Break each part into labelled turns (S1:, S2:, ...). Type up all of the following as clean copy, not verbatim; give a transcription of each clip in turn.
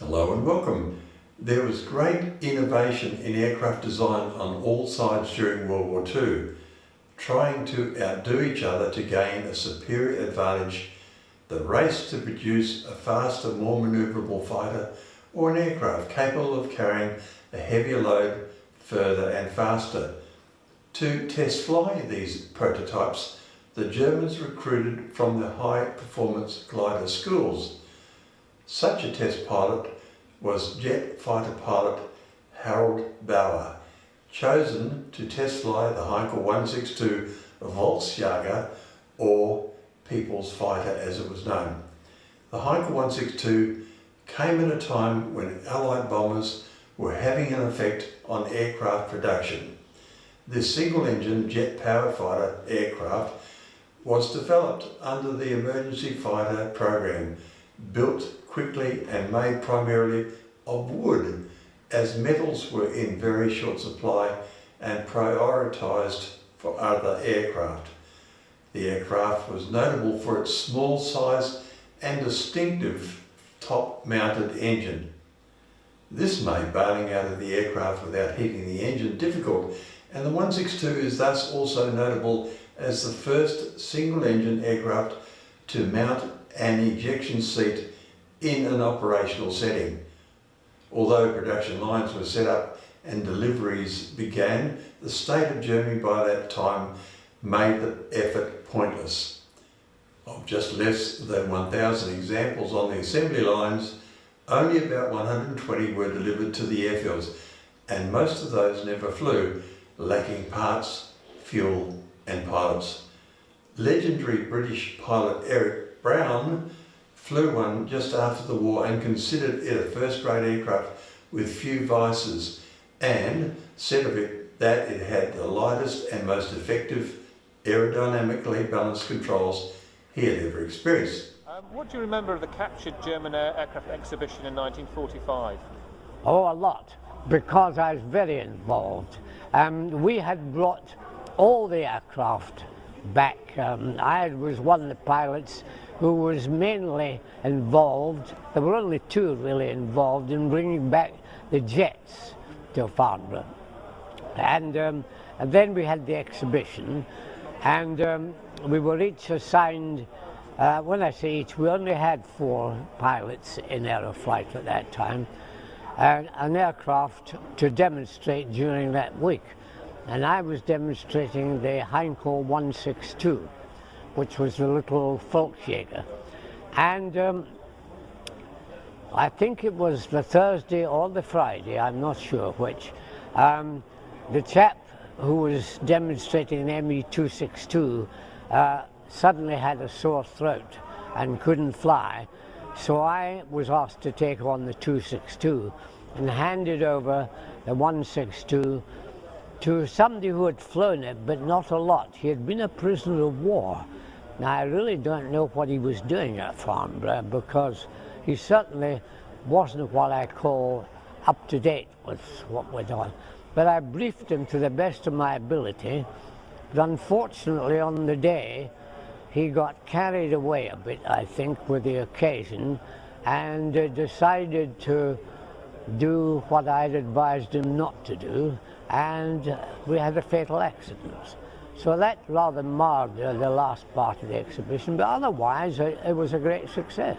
S1: Hello and welcome. There was great innovation in aircraft design on all sides during World War II, trying to outdo each other to gain a superior advantage. The race to produce a faster, more manoeuvrable fighter or an aircraft capable of carrying a heavier load further and faster. To test fly these prototypes, the Germans recruited from the high performance glider schools. Such a test pilot was jet fighter pilot Harald Bauer, chosen to test fly the Heinkel-162 Volksjäger, or People's Fighter as it was known. The Heinkel-162 came at a time when Allied bombers were having an effect on aircraft production. This single-engine jet-powered fighter aircraft was developed under the Emergency Fighter Program, built quickly and made primarily of wood, as metals were in very short supply and prioritised for other aircraft. The aircraft was notable for its small size and distinctive top-mounted engine. This made bailing out of the aircraft without heating the engine difficult, and the 162 is thus also notable as the first single-engine aircraft to mount an ejection seat in an operational setting. Although production lines were set up and deliveries began, the state of Germany by that time made the effort pointless. Of just less than 1,000 examples on the assembly lines, only about 120 were delivered to the airfields, and most of those never flew, lacking parts, fuel and pilots. Legendary British pilot Eric Brown flew one just after the war and considered it a first-rate aircraft with few vices, and said of it that it had the lightest and most effective aerodynamically balanced controls he had ever experienced.
S2: What do you remember of the captured German aircraft exhibition in 1945?
S3: Oh, a lot, because I was very involved. We had brought all the aircraft back. I was one of the pilots who was mainly involved. There were only two really involved in bringing back the jets to Farnborough. And then we had the exhibition, and we were each assigned, when I say each, we only had 4 pilots in Aeroflight at that time, an aircraft to demonstrate during that week. And I was demonstrating the Heinkel-162, which was the little Volksjäger. And I think it was the Thursday or the Friday, I'm not sure which, the chap who was demonstrating the Me-262 suddenly had a sore throat and couldn't fly. So I was asked to take on the 262 and handed over the 162 to somebody who had flown it, but not a lot. He had been a prisoner of war. Now, I really don't know what he was doing at Farnborough, because he certainly wasn't what I call up to date with what went on. But I briefed him to the best of my ability. But unfortunately, on the day, he got carried away a bit, I think, with the occasion, and decided to do what I'd advised him not to do, and we had a fatal accident. So that rather marred the last part of the exhibition, but otherwise it was a great success.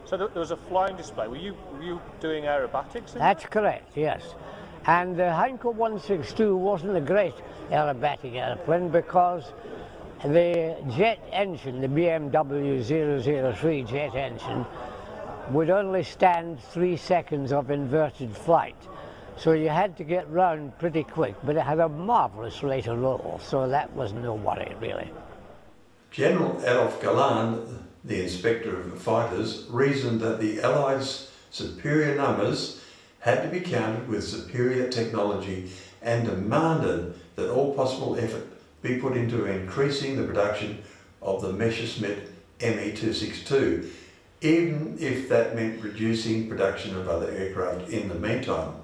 S2: So there was a flying display. Were you doing aerobatics?
S3: That's correct, yes. And the Heinkel-162 wasn't a great aerobatic airplane, because the jet engine, the BMW 003 jet engine, would only stand 3 seconds of inverted flight. So you had to get round pretty quick, but it had a marvellous rate of roll, so that was no worry, really.
S1: General Adolf Galland, the inspector of fighters, reasoned that the Allies' superior numbers had to be countered with superior technology, and demanded that all possible effort be put into increasing the production of the Messerschmitt Me-262, even if that meant reducing production of other aircraft in the meantime.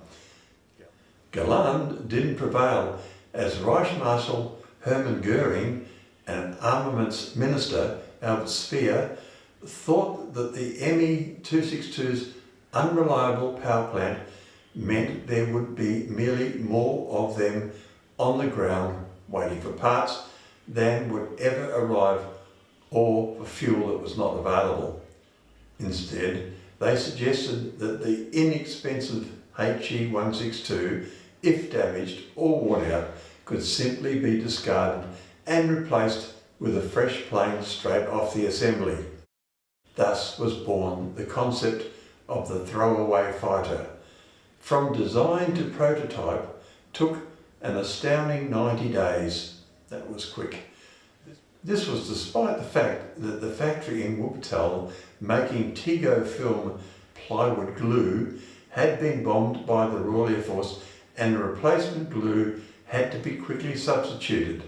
S1: Galland didn't prevail, as Reich Marshal Hermann Goering and Armaments Minister Albert Speer thought that the Me-262's unreliable power plant meant there would be merely more of them on the ground waiting for parts than would ever arrive, or for fuel that was not available. Instead, they suggested that the inexpensive Heinkel-162, if damaged or worn out, could simply be discarded and replaced with a fresh plane straight off the assembly. Thus was born the concept of the throwaway fighter. From design to prototype took an astounding 90 days. That was quick. This was despite the fact that the factory in Wuppertal making Tego film plywood glue had been bombed by the Royal Air Force and the replacement glue had to be quickly substituted.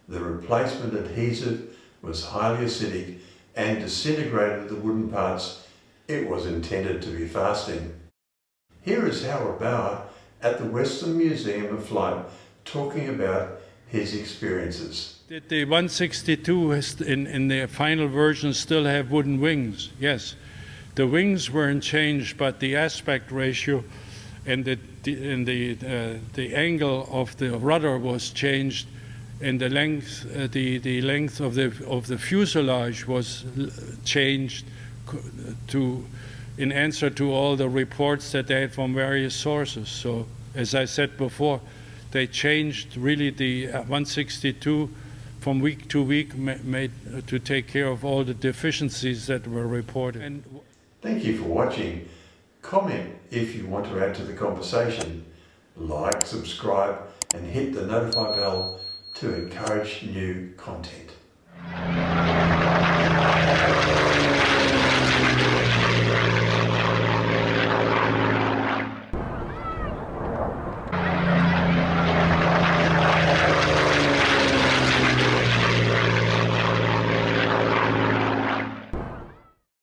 S1: The replacement adhesive was highly acidic and disintegrated the wooden parts it was intended to be fastening. Here is Harald Bauer at the Western Museum of Flight talking about his experiences.
S4: Did the 162 in the final version still have wooden wings? Yes. The wings weren't changed, but the aspect ratio and the angle of the rudder was changed, and the length of the fuselage was changed in answer to all the reports that they had from various sources. So, as I said before, they changed really the 162 from week to week made to take care of all the deficiencies that were reported.
S1: Thank you for watching. Comment if you want to add to the conversation. Like, subscribe and hit the notify bell to encourage new content.